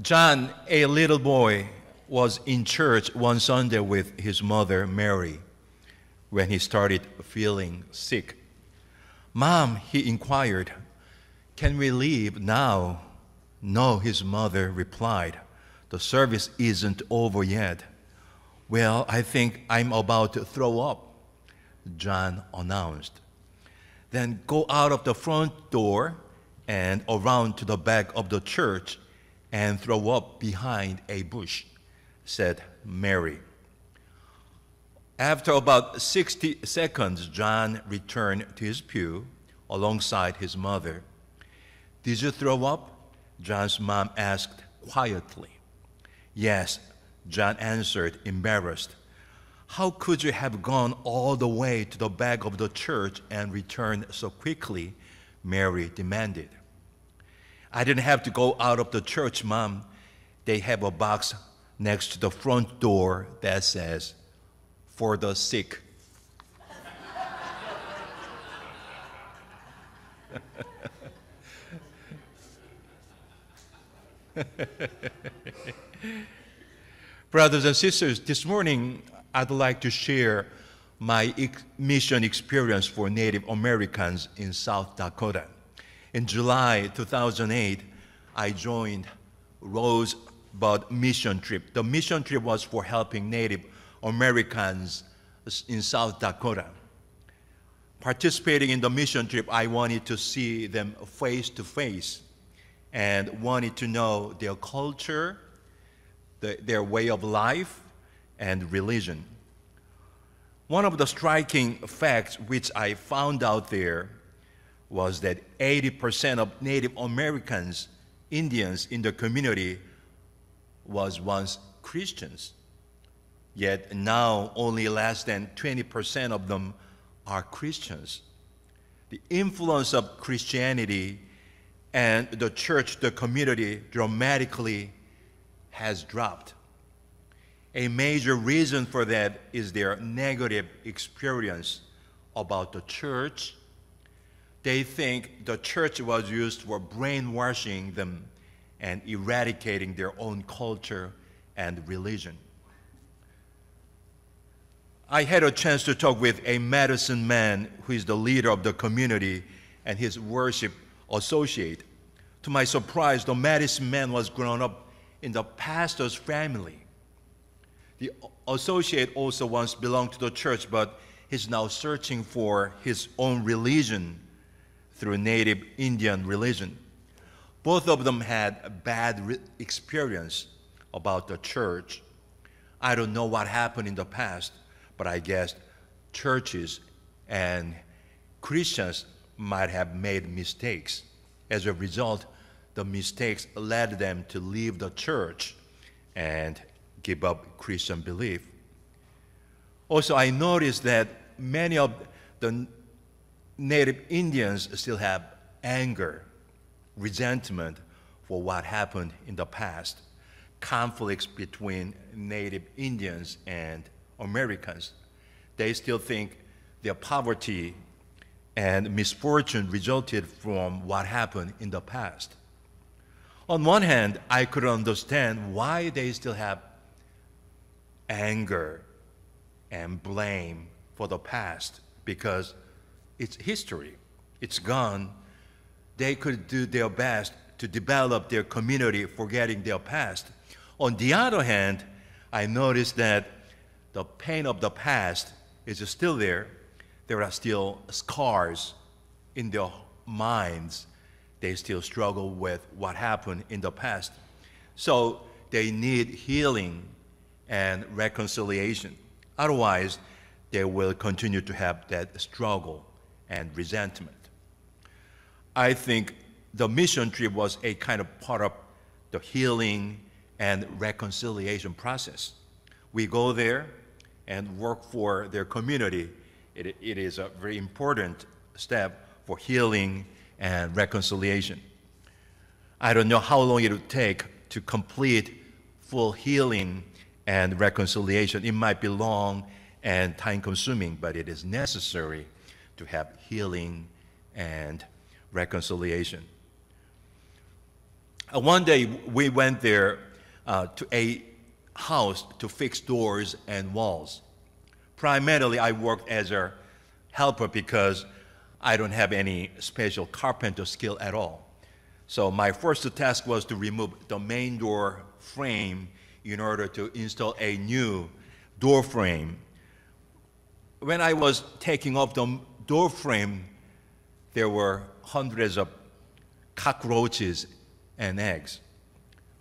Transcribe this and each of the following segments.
John, a little boy, was in church one Sunday with his mother, Mary, when he started feeling sick. Mom, he inquired, can we leave now? No, his mother replied. The service isn't over yet. Well, I think I'm about to throw up, John announced. Then go out of the front door and around to the back of the church and throw up behind a bush, said Mary. After about 60 seconds, John returned to his pew alongside his mother. Did you throw up? John's mom asked quietly. Yes, John answered, embarrassed. How could you have gone all the way to the back of the church and returned so quickly? Mary demanded. I didn't have to go out of the church, Mom. They have a box next to the front door that says, for the sick. Brothers and sisters, this morning I'd like to share my mission experience for Native Americans in South Dakota. In July 2008, I joined Rosebud Mission Trip. The mission trip was for helping Native Americans in South Dakota. Participating in the mission trip, I wanted to see them face to face and wanted to know their culture, their way of life, and religion. One of the striking facts which I found out there was that 80% of Native Americans, Indians in the community, was once Christians. Yet now only less than 20% of them are Christians. The influence of Christianity and the church, the community, dramatically has dropped. A major reason for that is their negative experience about the church. They think the church was used for brainwashing them and eradicating their own culture and religion. I had a chance to talk with a medicine man who is the leader of the community and his worship associate. To my surprise, the medicine man was grown up in the pastor's family. The associate also once belonged to the church, but he's now searching for his own religion through native Indian religion. Both of them had a bad experience about the church. I don't know what happened in the past, but I guess churches and Christians might have made mistakes. As a result, the mistakes led them to leave the church and give up Christian belief. Also, I noticed that many of the native Indians still have anger, resentment for what happened in the past, conflicts between native Indians and Americans. They still think their poverty and misfortune resulted from what happened in the past. On one hand, I could understand why they still have anger and blame for the past, because it's history. It's gone. They could do their best to develop their community forgetting their past. On the other hand, I noticed that the pain of the past is still there. There are still scars in their minds. They still struggle with what happened in the past. So they need healing and reconciliation. Otherwise, they will continue to have that struggle and resentment. I think the mission trip was a kind of part of the healing and reconciliation process. We go there and work for their community. It is a very important step for healing and reconciliation. I don't know how long it would take to complete full healing and reconciliation. It might be long and time-consuming, but it is necessary to have healing and reconciliation. One day we went there to a house to fix doors and walls. Primarily, I worked as a helper because I don't have any special carpenter skill at all. So my first task was to remove the main door frame in order to install a new door frame. When I was taking off the door frame, there were hundreds of cockroaches and eggs.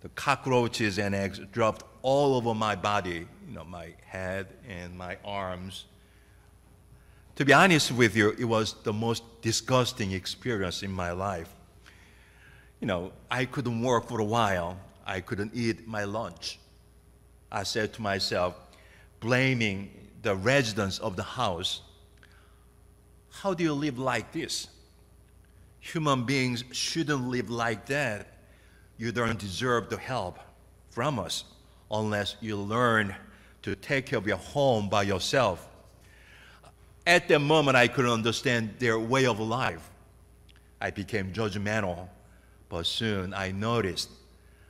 The cockroaches and eggs dropped all over my body, my head and my arms. To be honest with you, it was the most disgusting experience in my life. I couldn't work for a while. I couldn't eat my lunch. I said to myself, blaming the residents of the house, how do you live like this? Human beings shouldn't live like that. You don't deserve the help from us unless you learn to take care of your home by yourself. At that moment, I couldn't understand their way of life. I became judgmental, but soon I noticed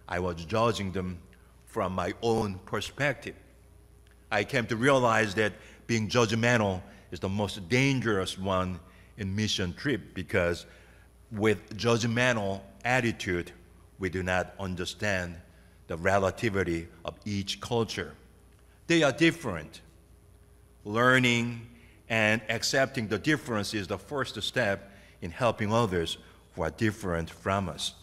I was judging them from my own perspective. I came to realize that being judgmental is the most dangerous one in mission trip, because with judgmental attitude, we do not understand the relativity of each culture. They are different. Learning and accepting the difference is the first step in helping others who are different from us.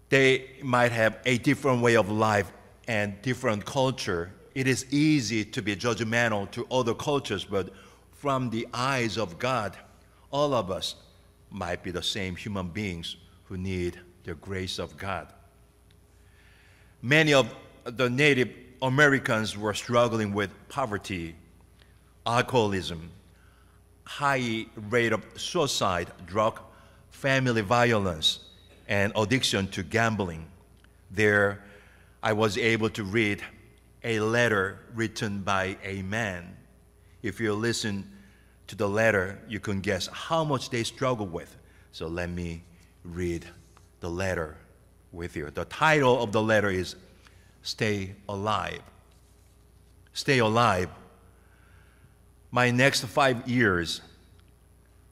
They might have a different way of life and different culture. It is easy to be judgmental to other cultures, but from the eyes of God, all of us might be the same human beings who need the grace of God. Many of the Native Americans were struggling with poverty, alcoholism, high rate of suicide, drug, family violence, and addiction to gambling. There, I was able to read a letter written by a man. If you listen to the letter, you can guess how much they struggle with. So let me read the letter with you. The title of the letter is Stay Alive. Stay alive. My next 5 years,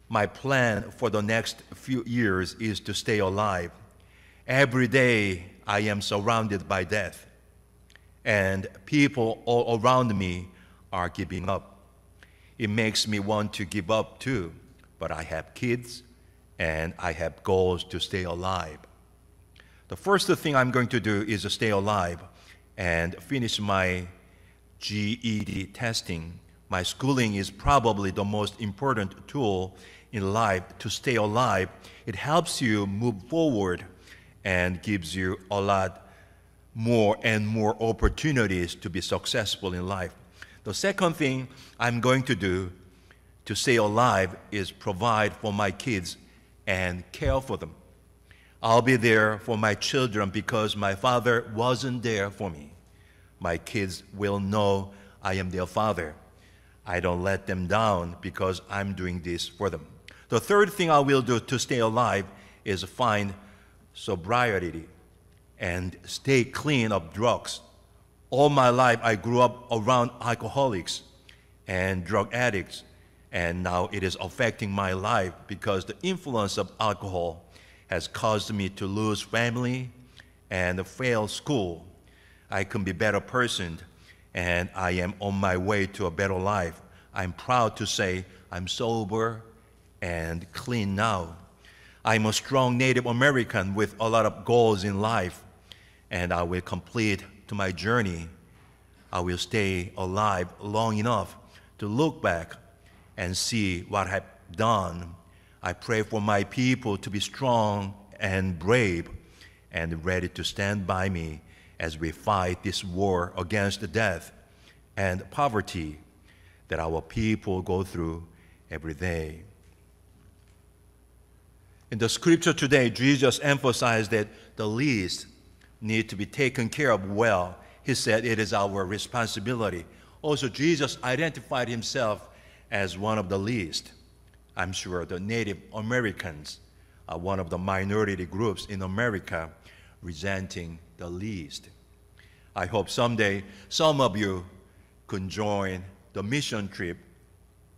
my plan for the next few years is to stay alive. Every day I am surrounded by death, and people all around me are giving up. It makes me want to give up too, but I have kids and I have goals to stay alive. The first thing I'm going to do is to stay alive and finish my GED testing. My schooling is probably the most important tool in life to stay alive. It helps you move forward and gives you a lot more and more opportunities to be successful in life. The second thing I'm going to do to stay alive is provide for my kids and care for them. I'll be there for my children because my father wasn't there for me. My kids will know I am their father. I don't let them down because I'm doing this for them. The third thing I will do to stay alive is find sobriety and stay clean of drugs. All my life, I grew up around alcoholics and drug addicts, and now it is affecting my life because the influence of alcohol has caused me to lose family and fail school. I can be a better person, and I am on my way to a better life. I'm proud to say I'm sober and clean now. I'm a strong Native American with a lot of goals in life, and I will complete to my journey. I will stay alive long enough to look back and see what I've done. I pray for my people to be strong and brave and ready to stand by me as we fight this war against death and poverty that our people go through every day. In the scripture today, Jesus emphasized that the least need to be taken care of well. He said it is our responsibility. Also, Jesus identified himself as one of the least. I'm sure the Native Americans one of the minority groups in America resenting the least. I hope someday some of you can join the mission trip,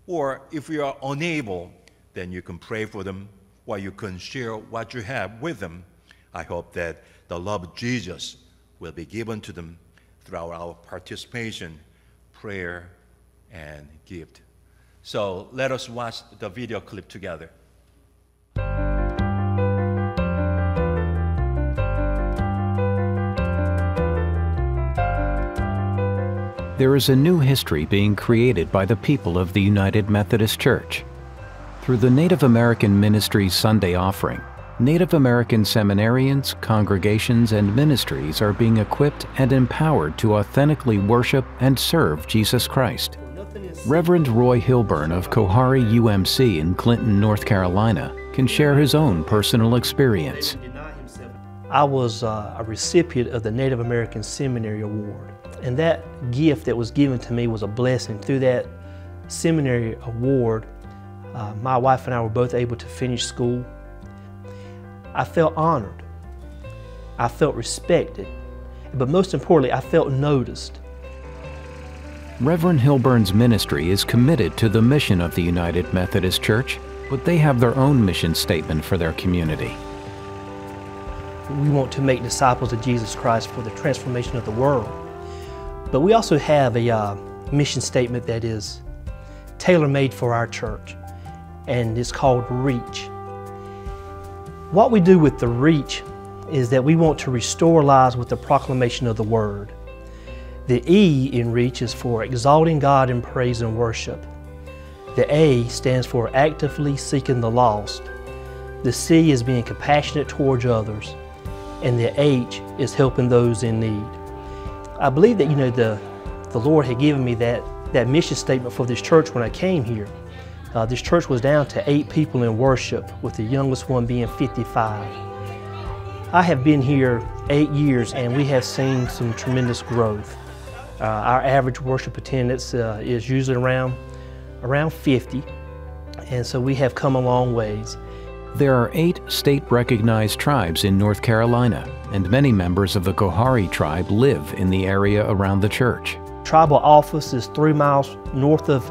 or if you are unable, then you can pray for them, or you can share what you have with them. I hope that the love of Jesus will be given to them through our participation, prayer, and gift. So let us watch the video clip together. There is a new history being created by the people of the United Methodist Church. Through the Native American Ministries Sunday offering, Native American seminarians, congregations, and ministries are being equipped and empowered to authentically worship and serve Jesus Christ. Reverend Roy Hilburn of Cohari UMC in Clinton, North Carolina, can share his own personal experience. I was a recipient of the Native American Seminary Award, and that gift that was given to me was a blessing. Through that seminary award, my wife and I were both able to finish school. I felt honored, I felt respected, but most importantly, I felt noticed. Reverend Hilburn's ministry is committed to the mission of the United Methodist Church, but they have their own mission statement for their community. We want to make disciples of Jesus Christ for the transformation of the world. But we also have a mission statement that is tailor-made for our church, and it's called REACH. What we do with the REACH is that we want to restore lives with the proclamation of the Word. The E in REACH is for exalting God in praise and worship. The A stands for actively seeking the lost. The C is being compassionate towards others. And the H is helping those in need. I believe that, the Lord had given me that mission statement for this church when I came here. This church was down to 8 people in worship, with the youngest one being 55. I have been here 8 years, and we have seen some tremendous growth. Our average worship attendance is usually around 50, and so we have come a long ways. There are 8 state-recognized tribes in North Carolina, and many members of the Cohari tribe live in the area around the church. Tribal office is 3 miles north of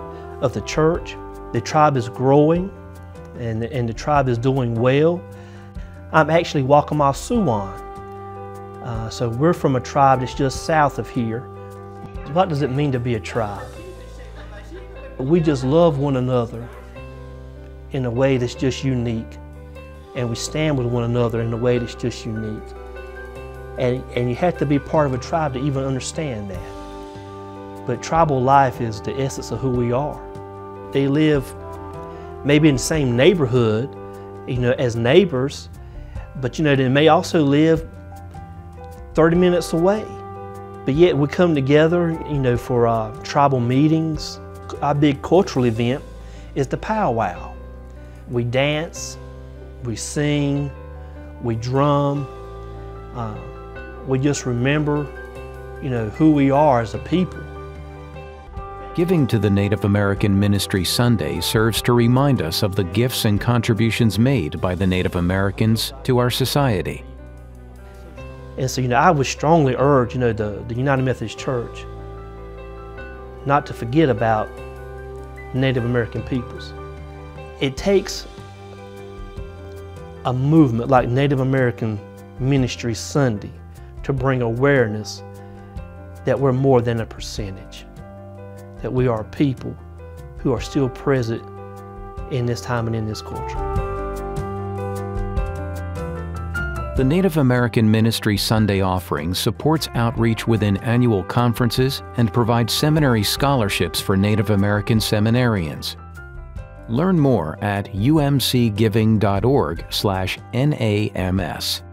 the church. The tribe is growing, and the tribe is doing well. I'm actually Waccamaw Siouan. So we're from a tribe that's just south of here. What does it mean to be a tribe? We just love one another in a way that's just unique. And we stand with one another in a way that's just unique. And you have to be part of a tribe to even understand that. But tribal life is the essence of who we are. They live maybe in the same neighborhood, as neighbors, but they may also live 30 minutes away. But yet we come together, for tribal meetings. Our big cultural event is the powwow. We dance, we sing, we drum, we just remember, who we are as a people. Giving to the Native American Ministry Sunday serves to remind us of the gifts and contributions made by the Native Americans to our society. And so, I would strongly urge, the United Methodist Church not to forget about Native American peoples. It takes a movement like Native American Ministry Sunday to bring awareness that we're more than a percentage, that we are a people who are still present in this time and in this culture. The Native American Ministry Sunday offering supports outreach within annual conferences and provides seminary scholarships for Native American seminarians. Learn more at umcgiving.org/NAMS.